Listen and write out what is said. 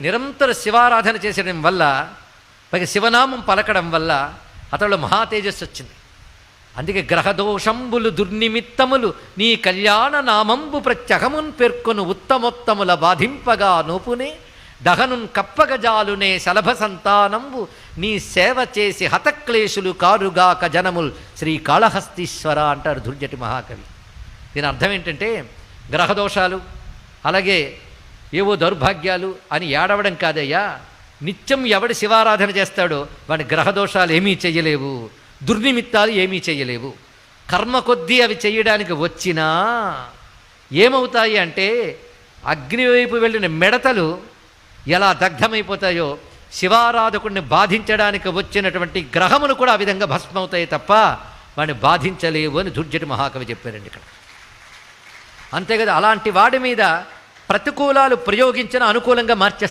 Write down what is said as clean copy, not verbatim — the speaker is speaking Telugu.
నిరంతర శివారాధన చేసడం వల్ల పైగా శివనామం పలకడం వల్ల అతడు మహా తేజస్సు వచ్చింది. అందుకే గ్రహదోషంబులు దుర్నిమిత్తములు నీ కళ్యాణ నామంబు ప్రత్యహమున్ పేర్కొను ఉత్తమోత్తముల బాధింపగా నోపునే దహనున్ కప్పగజాలునే శలభ సంతానంబు నీ సేవ చేసి హతక్లేశులు కారుగాక జనముల్ శ్రీకాళహస్తీశ్వర అంటారు దుర్జటి మహాకవి. దీని అర్థం ఏంటంటే గ్రహదోషాలు అలాగే ఏవో దౌర్భాగ్యాలు అని ఏడవడం కాదయ్యా, నిత్యం ఎవడు శివారాధన చేస్తాడో వాడి గ్రహదోషాలు ఏమీ చెయ్యలేవు, దుర్నిమిత్తాలు ఏమీ చెయ్యలేవు. కర్మ కొద్దీ అవి చెయ్యడానికి వచ్చినా ఏమవుతాయి అంటే అగ్ని వైపు వెళ్ళిన మిడతలు ఎలా దగ్ధమైపోతాయో శివారాధకుడిని బాధించడానికి వచ్చినటువంటి గ్రహములు కూడా ఆ విధంగా భస్మవుతాయి తప్ప వాడిని బాధించలేవు అని దుర్జటి మహాకవి చెప్పారండి ఇక్కడ. అంతే కదా, అలాంటి వాడి మీద ప్రతికూలాలు ప్రయోగించిన అనుకూలంగా మార్చేస్తారు.